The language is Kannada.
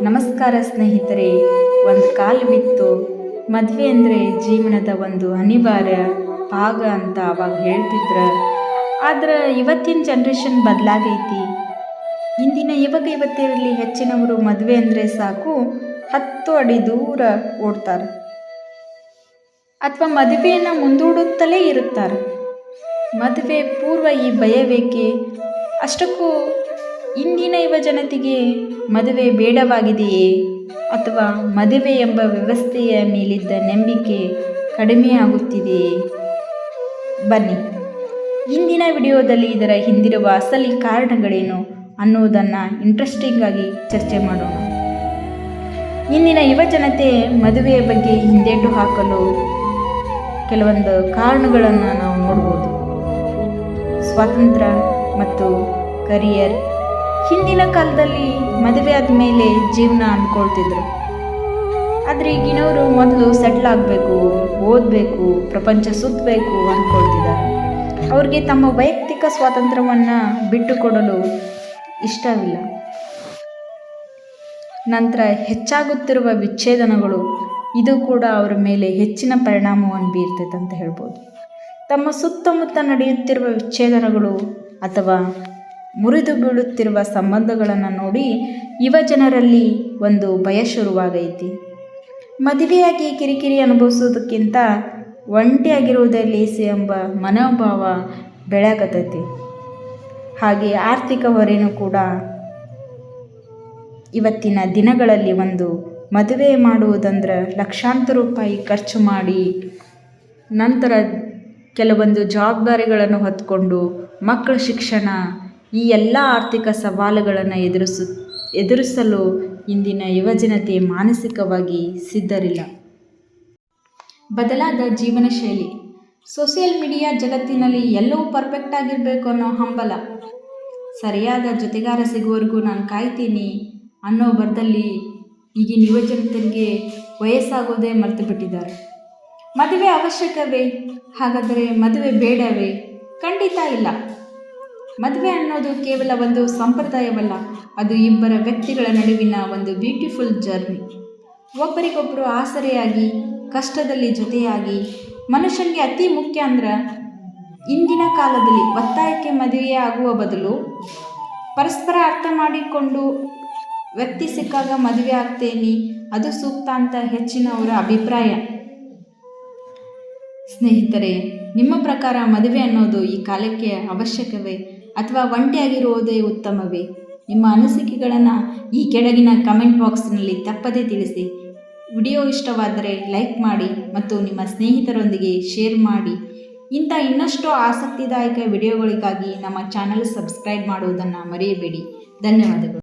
ನಮಸ್ಕಾರ ಸ್ನೇಹಿತರೆ. ಒಂದು ಕಾಲವಿತ್ತು, ಮದುವೆ ಅಂದರೆ ಜೀವನದ ಒಂದು ಅನಿವಾರ್ಯ ಭಾಗ ಅಂತ ಅವಾಗ ಹೇಳ್ತಿದ್ರು. ಆದ್ರೆ ಇವತ್ತಿನ ಜನ್ರೇಷನ್ ಬದಲಾಗೈತಿ. ಇಂದಿನ ಯುವತಿಯರಲ್ಲಿ ಹೆಚ್ಚಿನವರು ಮದುವೆ ಅಂದರೆ ಸಾಕು 10 ಅಡಿ ದೂರ ಓಡ್ತಾರೆ ಅಥವಾ ಮದುವೆಯನ್ನು ಮುಂದೂಡುತ್ತಲೇ ಇರುತ್ತಾರೆ. ಮದುವೆ ಪೂರ್ವ ಈ ಭಯವೇಕೆ? ಅಷ್ಟಕ್ಕೂ ಇಂದಿನ ಯುವ ಜನತೆಗೆ ಮದುವೆ ಬೇಡವಾಗಿದೆಯೇ ಅಥವಾ ಮದುವೆ ಎಂಬ ವ್ಯವಸ್ಥೆಯ ಮೇಲಿದ್ದ ನಂಬಿಕೆ ಕಡಿಮೆಯಾಗುತ್ತಿದೆಯೇ? ಬನ್ನಿ, ಇಂದಿನ ವಿಡಿಯೋದಲ್ಲಿ ಇದರ ಹಿಂದಿರುವ ಅಸಲಿ ಕಾರಣಗಳೇನು ಅನ್ನೋದನ್ನು ಇಂಟ್ರೆಸ್ಟಿಂಗ್ ಆಗಿ ಚರ್ಚೆ ಮಾಡೋಣ. ಇಂದಿನ ಯುವ ಜನತೆ ಮದುವೆಯ ಬಗ್ಗೆ ಹಿಂದೇಟು ಹಾಕಲು ಕೆಲವೊಂದು ಕಾರಣಗಳನ್ನು ನಾವು ನೋಡ್ಬೋದು. ಸ್ವಾತಂತ್ರ್ಯ ಮತ್ತು ಕರಿಯರ್. ಹಿಂದಿನ ಕಾಲದಲ್ಲಿ ಮದುವೆ ಆದಮೇಲೆ ಜೀವನ ಅಂದ್ಕೊಳ್ತಿದ್ರು. ಆದರೆ ಈಗಿನವರು ಮೊದಲು ಸೆಟ್ಲ್ ಆಗಬೇಕು, ಓದಬೇಕು, ಪ್ರಪಂಚ ಸುತ್ತಬೇಕು ಅಂದ್ಕೊಳ್ತಿದ್ದಾರೆ. ಅವ್ರಿಗೆ ತಮ್ಮ ವೈಯಕ್ತಿಕ ಸ್ವಾತಂತ್ರ್ಯವನ್ನು ಬಿಟ್ಟುಕೊಡಲು ಇಷ್ಟವಿಲ್ಲ. ನಂತರ ಹೆಚ್ಚಾಗುತ್ತಿರುವ ವಿಚ್ಛೇದನಗಳು, ಇದು ಕೂಡ ಅವರ ಮೇಲೆ ಹೆಚ್ಚಿನ ಪರಿಣಾಮವನ್ನು ಬೀರ್ತೈತೆ ಅಂತ ಹೇಳ್ಬೋದು. ತಮ್ಮ ಸುತ್ತಮುತ್ತ ನಡೆಯುತ್ತಿರುವ ವಿಚ್ಛೇದನಗಳು ಅಥವಾ ಮುರಿದು ಬೀಳುತ್ತಿರುವ ಸಂಬಂಧಗಳನ್ನು ನೋಡಿ ಯುವ ಜನರಲ್ಲಿ ಒಂದು ಭಯ ಶುರುವಾಗೈತಿ. ಮದುವೆಯಾಗಿ ಕಿರಿಕಿರಿ ಅನುಭವಿಸೋದಕ್ಕಿಂತ ಒಂಟಿಯಾಗಿರುವುದೇ ಲೇಸಿ ಎಂಬ ಮನೋಭಾವ ಬೆಳೆಯಕತ್ತೈತಿ. ಹಾಗೆ ಆರ್ಥಿಕ ಹೊರೆನೂ ಕೂಡ ಇವತ್ತಿನ ದಿನಗಳಲ್ಲಿ ಒಂದು ಮದುವೆ ಮಾಡುವುದಂದ್ರೆ ಲಕ್ಷಾಂತರ ರೂಪಾಯಿ ಖರ್ಚು ಮಾಡಿ ನಂತರ ಕೆಲವೊಂದು ಜವಾಬ್ದಾರಿಗಳನ್ನು ಹೊತ್ಕೊಂಡು ಮಕ್ಕಳ ಶಿಕ್ಷಣ, ಈ ಎಲ್ಲ ಆರ್ಥಿಕ ಸವಾಲುಗಳನ್ನು ಎದುರಿಸಲು ಇಂದಿನ ಯುವಜನತೆ ಮಾನಸಿಕವಾಗಿ ಸಿದ್ಧರಿಲ್ಲ. ಬದಲಾದ ಜೀವನ ಶೈಲಿ. ಸೋಷಿಯಲ್ ಮೀಡಿಯಾ ಜಗತ್ತಿನಲ್ಲಿ ಎಲ್ಲವೂ ಪರ್ಫೆಕ್ಟ್ ಆಗಿರಬೇಕು ಅನ್ನೋ ಹಂಬಲ. ಸರಿಯಾದ ಜೊತೆಗಾರ ಸಿಗುವವರೆಗೂ ನಾನು ಕಾಯ್ತೀನಿ ಅನ್ನೋ ಬರದಲ್ಲಿ ಈಗಿನ ಯುವಜನತೆಗೆ ವಯಸ್ಸಾಗೋದೇ ಮರೆತು ಬಿಟ್ಟಿದ್ದಾರೆ. ಮದುವೆ ಅವಶ್ಯಕವೇ? ಹಾಗಾದರೆ ಮದುವೆ ಬೇಡವೇ? ಖಂಡಿತ ಇಲ್ಲ. ಮದುವೆ ಅನ್ನೋದು ಕೇವಲ ಒಂದು ಸಂಪ್ರದಾಯವಲ್ಲ, ಅದು ಇಬ್ಬರ ವ್ಯಕ್ತಿಗಳ ನಡುವಿನ ಒಂದು ಬ್ಯೂಟಿಫುಲ್ ಜರ್ನಿ. ಒಬ್ಬರಿಗೊಬ್ಬರು ಆಸರೆಯಾಗಿ, ಕಷ್ಟದಲ್ಲಿ ಜೊತೆಯಾಗಿ. ಮನುಷ್ಯನಿಗೆ ಅತಿ ಮುಖ್ಯ ಅಂದ್ರೆ ಇಂದಿನ ಕಾಲದಲ್ಲಿ ಒತ್ತಾಯಕ್ಕೆ ಮದುವೆ ಆಗುವ ಬದಲು ಪರಸ್ಪರ ಅರ್ಥ ಮಾಡಿಕೊಂಡು ವ್ಯಕ್ತಿ ಸಿಕ್ಕಾಗ ಮದುವೆ ಆಗ್ತೇನೆ, ಅದು ಸೂಕ್ತ ಅಂತ ಹೆಚ್ಚಿನವರ ಅಭಿಪ್ರಾಯ. ಸ್ನೇಹಿತರೆ, ನಿಮ್ಮ ಪ್ರಕಾರ ಮದುವೆ ಅನ್ನೋದು ಈ ಕಾಲಕ್ಕೆ ಅವಶ್ಯಕವೇ ಅಥವಾ ಒಂಟಿಯಾಗಿರುವುದೇ ಉತ್ತಮವೇ? ನಿಮ್ಮ ಅನಿಸಿಕೆಗಳನ್ನು ಈ ಕೆಳಗಿನ ಕಮೆಂಟ್ ಬಾಕ್ಸ್ನಲ್ಲಿ ತಪ್ಪದೇ ತಿಳಿಸಿ. ವಿಡಿಯೋ ಇಷ್ಟವಾದರೆ ಲೈಕ್ ಮಾಡಿ ಮತ್ತು ನಿಮ್ಮ ಸ್ನೇಹಿತರೊಂದಿಗೆ ಶೇರ್ ಮಾಡಿ. ಇಂಥ ಇನ್ನಷ್ಟು ಆಸಕ್ತಿದಾಯಕ ವಿಡಿಯೋಗಳಿಗಾಗಿ ನಮ್ಮ ಚಾನಲ್ ಸಬ್ಸ್ಕ್ರೈಬ್ ಮಾಡುವುದನ್ನು ಮರೆಯಬೇಡಿ. ಧನ್ಯವಾದಗಳು.